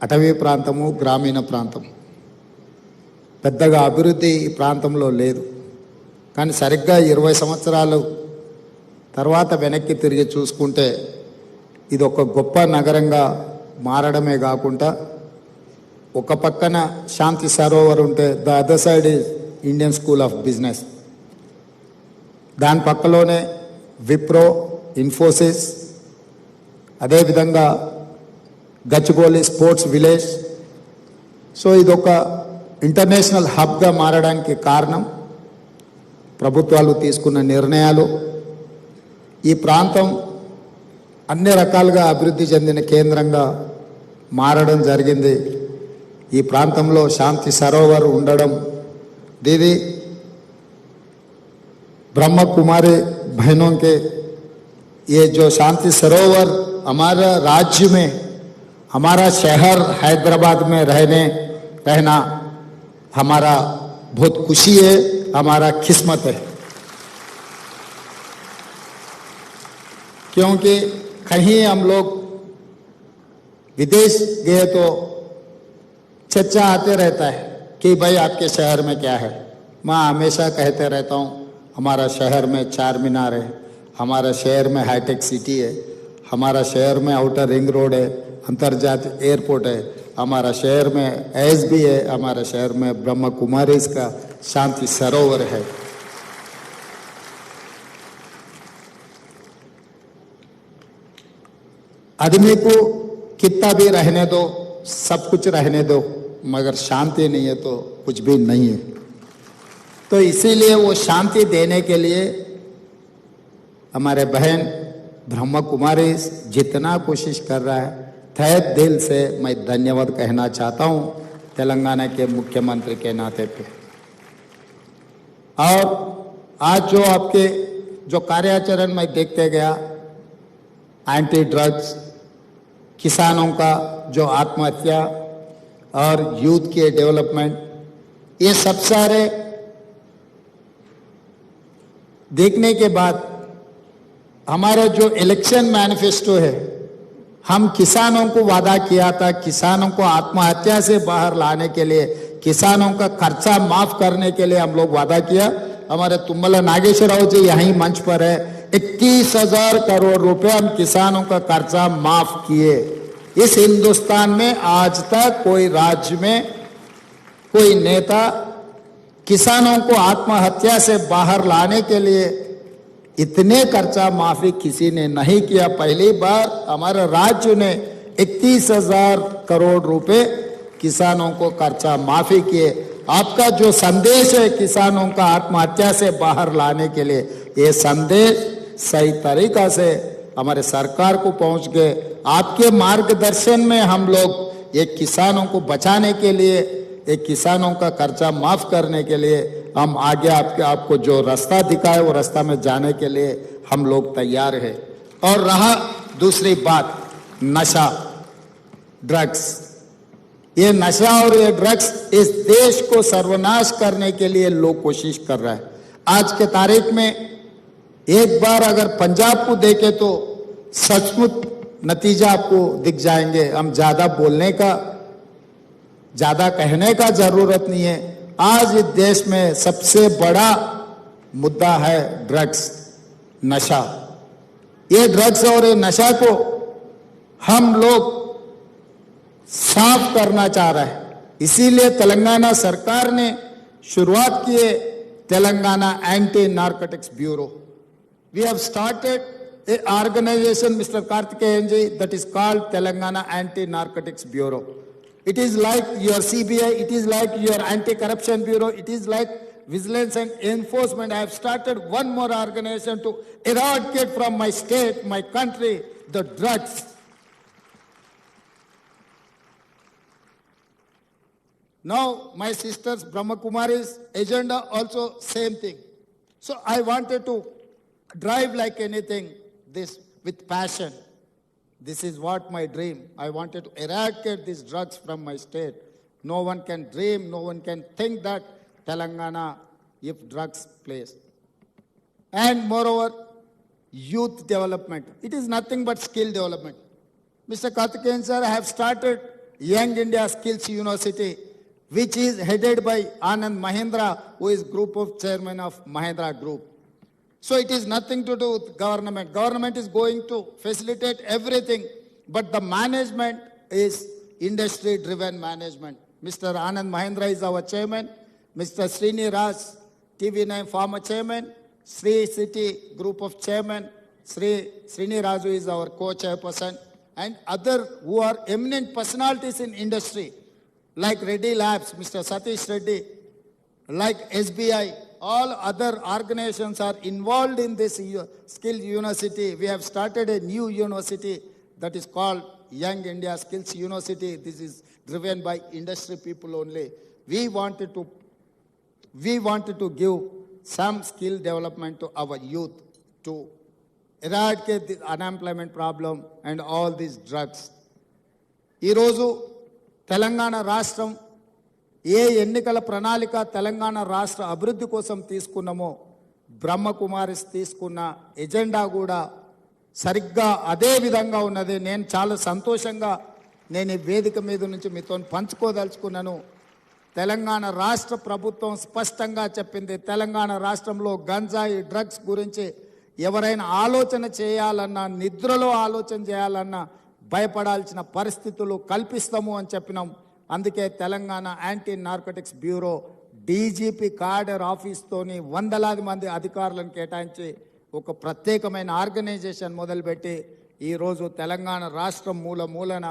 అటవీ ప్రాంతము, గ్రామీణ ప్రాంతం. పెద్దగా అభివృద్ధి ఈ ప్రాంతంలో లేదు. కానీ సరిగ్గా 20 సంవత్సరాలు తర్వాత వెనక్కి తిరిగి చూసుకుంటే ఇది ఒక గొప్ప నగరంగా మారడమే కాకుండా, ఒక పక్కన శాంతి సరోవర్ ఉంటే the other side is Indian school of business. దాని పక్కలోనే విప్రో, ఇన్ఫోసిస్, అదేవిధంగా గచ్చిబౌలి స్పోర్ట్స్ విలేజ్. సో ఇదొక ఇంటర్నేషనల్ హబ్గా మారడానికి కారణం ప్రభుత్వాలు తీసుకున్న నిర్ణయాలు. ఈ ప్రాంతం అన్ని రకాలుగా అభివృద్ధి చెందిన కేంద్రంగా మారడం జరిగింది. ఈ ప్రాంతంలో శాంతి సరోవర్ ఉండడం, దీది ब्रह्म कुमारी बहनों के ये जो शांति सरोवर हमारा राज्य में, हमारा शहर हैदराबाद में रहना हमारा बहुत खुशी है, हमारा किस्मत है. क्योंकि कहीं हम लोग विदेश गए तो चर्चा आते रहता है कि भाई आपके शहर में क्या है. मैं हमेशा कहते रहता हूँ, हमारा शहर में चार मीनार है, हमारा शहर में हाईटेक सिटी है, हमारा शहर में आउटर रिंग रोड है, अंतर्जातीय एयरपोर्ट है, हमारा शहर में एसबी है, हमारा शहर में ब्रह्म कुमारी का शांति सरोवर है. आदमी को कितना भी रहने दो, सब कुछ रहने दो, मगर शांति नहीं है तो कुछ भी नहीं है. तो इसीलिए वो शांति देने के लिए हमारे बहन ब्रह्म कुमारी जितना कोशिश कर रहा है, तहे दिल से मैं धन्यवाद कहना चाहता हूँ तेलंगाना के मुख्यमंत्री के नाते पे. और आज जो आपके जो कार्याचरण में देखते गया, एंटी ड्रग्स, किसानों का जो आत्महत्या और यूथ के डेवलपमेंट, ये सब सारे देखने के बाद हमारा जो इलेक्शन मैनिफेस्टो है, हम किसानों को वादा किया था, किसानों को आत्महत्या से बाहर लाने के लिए, किसानों का खर्चा माफ करने के लिए हम लोग वादा किया. हमारे तुम्मला नागेश्वर राव जी यहीं मंच पर है. 21,000 करोड़ रुपए हम किसानों का खर्चा माफ किए. इस हिंदुस्तान में आज तक कोई राज्य में कोई नेता किसानों को आत्महत्या से बाहर लाने के लिए इतने खर्चा माफी किसी ने नहीं किया. पहली बार हमारे राज्य ने 31,000 करोड़ रुपए किसानों को खर्चा माफी किए. आपका जो संदेश है किसानों का आत्महत्या से बाहर लाने के लिए, ये संदेश सही तरीका से हमारे सरकार को पहुंच गए. आपके मार्गदर्शन में हम लोग ये किसानों को बचाने के लिए, एक किसानों का खर्चा माफ करने के लिए हम आगे आपको जो रास्ता दिखाए वो रास्ता में जाने के लिए हम लोग तैयार हैं. और रहा दूसरी बात, नशा, ड्रग्स. ये नशा और ये ड्रग्स इस देश को सर्वनाश करने के लिए लोग कोशिश कर रहे हैं. आज के तारीख में एक बार अगर पंजाब को देखें तो सचमुच नतीजा आपको दिख जाएंगे. हम ज्यादा बोलने का, ज्यादा कहने का जरूरत नहीं है. आज इस देश में सबसे बड़ा मुद्दा है ड्रग्स, नशा. ये ड्रग्स और ये नशा को हम लोग साफ करना चाह रहे हैं. इसीलिए तेलंगाना सरकार ने शुरुआत की है Telangana anti narcotics bureau. We have started a organization, Mr. Karthikeyan ji, that is called Telangana Anti Narcotics Bureau. It is like your CBI, it is like your Anti-Corruption Bureau, it is like Vigilance and Enforcement. I have started one more organization to eradicate from my state, my country, the drugs. Now, my sisters, Brahma Kumari's agenda also same thing. So I wanted to drive like anything, this with passion. This is what my dream. I wanted to eradicate these drugs from my state. No one can dream, no one can think that Telangana if drugs plays. And moreover, youth development. It is nothing but skill development. Mr. Karthikeyan sir, I have started Young India Skills University, which is headed by Anand Mahindra, who is group of chairman of Mahindra Group. So it is nothing to do with government. Government is going to facilitate everything, but the management is industry-driven management. Mr. Anand Mahindra is our chairman. Mr. Srini Raj, TV9 former chairman. Sri City group of chairman. Srini Raju is our co-chairperson. And other who are eminent personalities in industry, like Reddy Labs, Mr. Satish Reddy, like SBI, all other organizations are involved in this skill university. We have started a new university that is called Young India Skills University. This is driven by industry people only. We wanted to give some skill development to our youth to eradicate the unemployment problem and all these drugs. ఈరోజు తెలంగాణ రాష్ట్రం ఏ ఎన్నికల ప్రణాళిక తెలంగాణ రాష్ట్ర అభివృద్ధి కోసం తీసుకున్నామో బ్రహ్మకుమారిస్ తీసుకున్న agenda కూడా సరిగ్గా అదే విధంగా ఉన్నది. నేను చాలా సంతోషంగా నేను ఈ వేదిక మీద నుంచి మీతో పంచుకోదలుచుకున్నాను. తెలంగాణ రాష్ట్ర ప్రభుత్వం స్పష్టంగా చెప్పింది, తెలంగాణ రాష్ట్రంలో గంజాయి డ్రగ్స్ గురించి ఎవరైనా ఆలోచన చేయాలన్నా, నిద్రలో ఆలోచన చేయాలన్నా భయపడాల్సిన పరిస్థితులు కల్పిస్తాము అని చెప్పినాం. అందుకే Telangana anti narcotics bureau DGP కార్డర్ ఆఫీస్తోని వందలాది మంది అధికారులను కేటాయించి ఒక ప్రత్యేకమైన ఆర్గనైజేషన్ మొదలుపెట్టి ఈరోజు తెలంగాణ రాష్ట్రం మూలన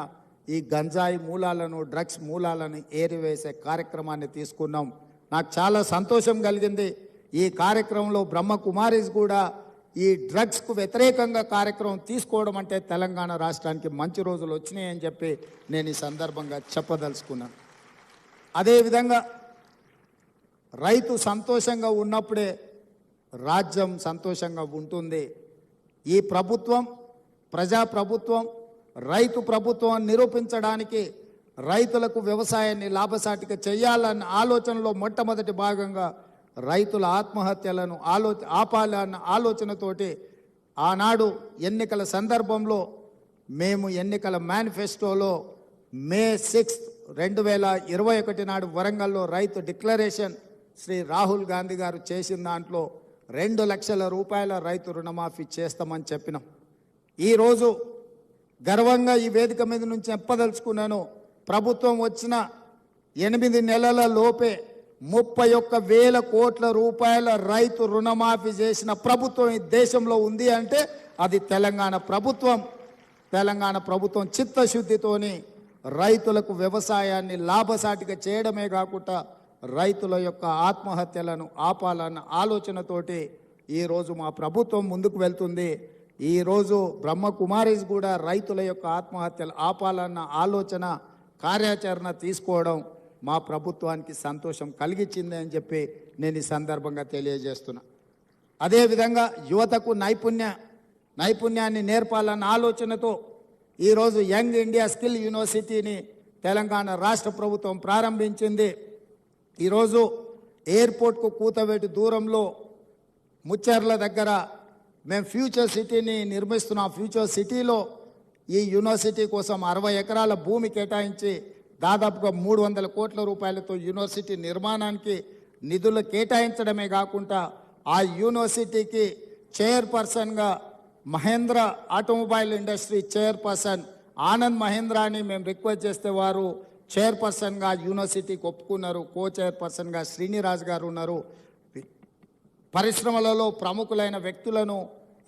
ఈ గంజాయి మూలాలను, డ్రగ్స్ మూలాలను ఏరివేసే కార్యక్రమాన్ని తీసుకున్నాం. నాకు చాలా సంతోషం కలిగింది. ఈ కార్యక్రమంలో బ్రహ్మకుమారిస్ కూడా ఈ డ్రగ్స్కు వ్యతిరేకంగా కార్యక్రమం తీసుకోవడం అంటే తెలంగాణ రాష్ట్రానికి మంచి రోజులు వచ్చినాయని చెప్పి నేను ఈ సందర్భంగా చెప్పదలుచుకున్నాను. అదేవిధంగా రైతు సంతోషంగా ఉన్నప్పుడే రాజ్యం సంతోషంగా ఉంటుంది. ఈ ప్రభుత్వం ప్రజాప్రభుత్వం, రైతు ప్రభుత్వం నిరూపించడానికి రైతులకు వ్యవసాయాన్ని లాభసాటిగా చేయాలన్న ఆలోచనలో మొట్టమొదటి భాగంగా రైతుల ఆత్మహత్యలను ఆపాలన్న ఆలోచనతోటి ఆనాడు ఎన్నికల సందర్భంలో మేము ఎన్నికల మేనిఫెస్టోలో మే 6, 2021 నాడు వరంగల్లో రైతు డిక్లరేషన్ శ్రీ రాహుల్ గాంధీ గారు చేసిన దాంట్లో 2 లక్షల రూపాయల రైతు రుణమాఫీ చేస్తామని చెప్పినాం. ఈరోజు గర్వంగా ఈ వేదిక మీద నుంచి చెప్పదలుచుకున్నాను, ప్రభుత్వం వచ్చిన 8 నెలల లోపే 31,000 కోట్ల రూపాయల రైతు రుణమాఫీ చేసిన ప్రభుత్వం ఈ దేశంలో ఉంది అంటే అది తెలంగాణ ప్రభుత్వం. తెలంగాణ ప్రభుత్వం చిత్తశుద్ధితోని రైతులకు వ్యవసాయాన్ని లాభసాటిగా చేయడమే కాకుండా రైతుల యొక్క ఆత్మహత్యలను ఆపాలన్న ఆలోచనతోటి ఈరోజు మా ప్రభుత్వం ముందుకు వెళ్తుంది. ఈరోజు బ్రహ్మకుమారిస్ కూడా రైతుల యొక్క ఆత్మహత్యలు ఆపాలన్న ఆలోచన, కార్యాచరణ తీసుకోవడం మా ప్రభుత్వానికి సంతోషం కలిగించింది అని చెప్పి నేను ఈ సందర్భంగా తెలియజేస్తున్నా. అదేవిధంగా యువతకు నైపుణ్యాన్ని నేర్పాలన్న ఆలోచనతో ఈరోజు యంగ్ ఇండియా స్కిల్ యూనివర్సిటీని తెలంగాణ రాష్ట్ర ప్రభుత్వం ప్రారంభించింది. ఈరోజు ఎయిర్పోర్ట్కు కూతవేటు దూరంలో ముచ్చర్ల దగ్గర మేము ఫ్యూచర్ సిటీని నిర్మిస్తున్నాం. ఫ్యూచర్ సిటీలో ఈ యూనివర్సిటీ కోసం 60 ఎకరాల భూమి కేటాయించి దాదాపుగా 300 కోట్ల రూపాయలతో యూనివర్సిటీ నిర్మాణానికి నిధులు కేటాయించడమే కాకుండా ఆ యూనివర్సిటీకి చైర్పర్సన్గా Mahindra automobile industry chairperson Anand మహేంద్రాని మేము రిక్వెస్ట్ చేస్తే వారు చైర్పర్సన్గా యూనివర్సిటీకి ఒప్పుకున్నారు. కో చైర్పర్సన్గా శ్రీనిరాజ్ గారు ఉన్నారు. పరిశ్రమలలో ప్రముఖులైన వ్యక్తులను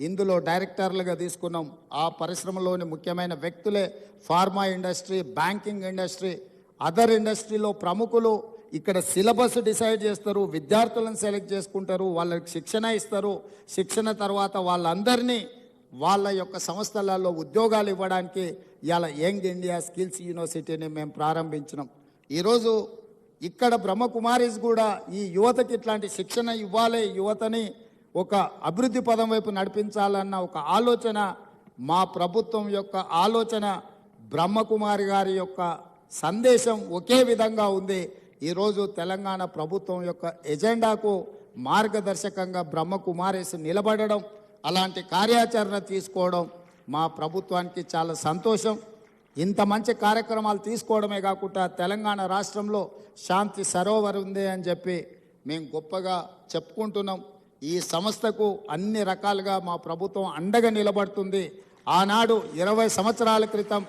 ఇందులో డైరెక్టర్లుగా తీసుకున్నాం. ఆ పరిశ్రమలోని ముఖ్యమైన వ్యక్తులే pharma industry, banking industry, other ఇండస్ట్రీలో ప్రముఖులు ఇక్కడ సిలబస్ డిసైడ్ చేస్తారు, విద్యార్థులను సెలెక్ట్ చేసుకుంటారు, వాళ్ళకి శిక్షణ ఇస్తారు. శిక్షణ తర్వాత వాళ్ళందరినీ వాళ్ళ యొక్క సంస్థలలో ఉద్యోగాలు ఇవ్వడానికి ఇవాళ యంగ్ ఇండియా స్కిల్స్ యూనివర్సిటీని మేము ప్రారంభించినాం. ఈరోజు ఇక్కడ బ్రహ్మకుమారిస్ కూడా ఈ యువతకి ఇట్లాంటి శిక్షణ ఇవ్వాలి, యువతని ఒక అభివృద్ధి పదం వైపు నడిపించాలన్న ఒక ఆలోచన మా ప్రభుత్వం యొక్క ఆలోచన, బ్రహ్మకుమారి గారి యొక్క సందేశం ఒకే విధంగా ఉంది. ఈరోజు తెలంగాణ ప్రభుత్వం యొక్క ఎజెండాకు మార్గదర్శకంగా బ్రహ్మకుమారిస్ నిలబడడం, అలాంటి కార్యాచరణ తీసుకోవడం మా ప్రభుత్వానికి చాలా సంతోషం. ఇంత మంచి కార్యక్రమాలు తీసుకోవడమే కాకుండా తెలంగాణ రాష్ట్రంలో శాంతి సరోవర్ ఉంది అని చెప్పి మేము గొప్పగా చెప్పుకుంటున్నాం. ఈ సంస్థకు అన్ని రకాలుగా మా ప్రభుత్వం అండగా నిలబడుతుంది. ఆనాడు 20 సంవత్సరాల క్రితం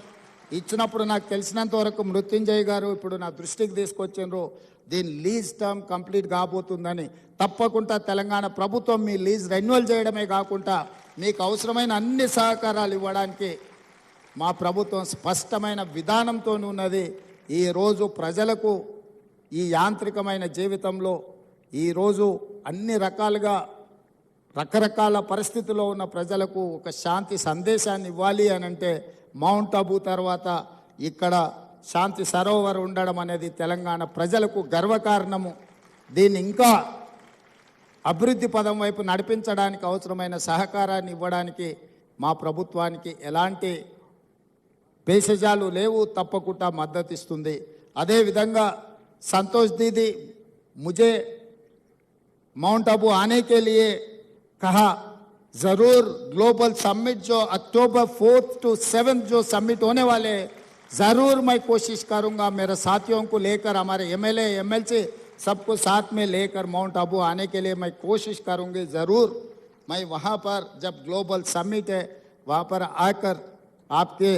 ఇచ్చినప్పుడు నాకు తెలిసినంత వరకు మృత్యుంజయ్ గారు ఇప్పుడు నా దృష్టికి తీసుకొచ్చిండ్రు, దీని లీజ్ టర్మ్ కంప్లీట్ కాబోతుందని. తప్పకుండా తెలంగాణ ప్రభుత్వం మీ లీజ్ రెన్యువల్ చేయడమే కాకుండా మీకు అవసరమైన అన్ని సహకారాలు ఇవ్వడానికి మా ప్రభుత్వం స్పష్టమైన విధానంతో ఉన్నది. ఈరోజు ప్రజలకు ఈ యాంత్రికమైన జీవితంలో ఈరోజు అన్ని రకాలుగా రకరకాల పరిస్థితుల్లో ఉన్న ప్రజలకు ఒక శాంతి సందేశాన్ని ఇవ్వాలి అని అంటే మౌంట్ అబూ తర్వాత ఇక్కడ శాంతి సరోవర్ ఉండడం అనేది తెలంగాణ ప్రజలకు గర్వకారణము. దీన్ని ఇంకా అభివృద్ధి పదం వైపు నడిపించడానికి అవసరమైన సహకారాన్ని ఇవ్వడానికి మా ప్రభుత్వానికి ఎలాంటి భేషజాలు లేవు, తప్పకుండా మద్దతు ఇస్తుంది. అదేవిధంగా సంతోష్ దీदी मुझे माउंट आबू आने के लिए कहा, ज़रूर ग्लोबल समिट जो अक्टूबर 4 to 7 जो समिट होने वाले हैं, ज़रूर मैं कोशिश करूंगा मेरे साथियों को लेकर, हमारे एमएलए एमएलसी सबको साथ में लेकर माउंट आबू आने के लिए मैं कोशिश करूंगी. ज़रूर मैं वहां पर जब ग्लोबल समिट है वहां पर आकर आपके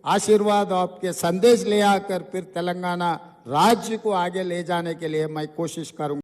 आशीर्वाद आपके संदेश ले आकर फिर तेलंगाना राज्य को आगे ले जाने के लिए मैं कोशिश करूंगा.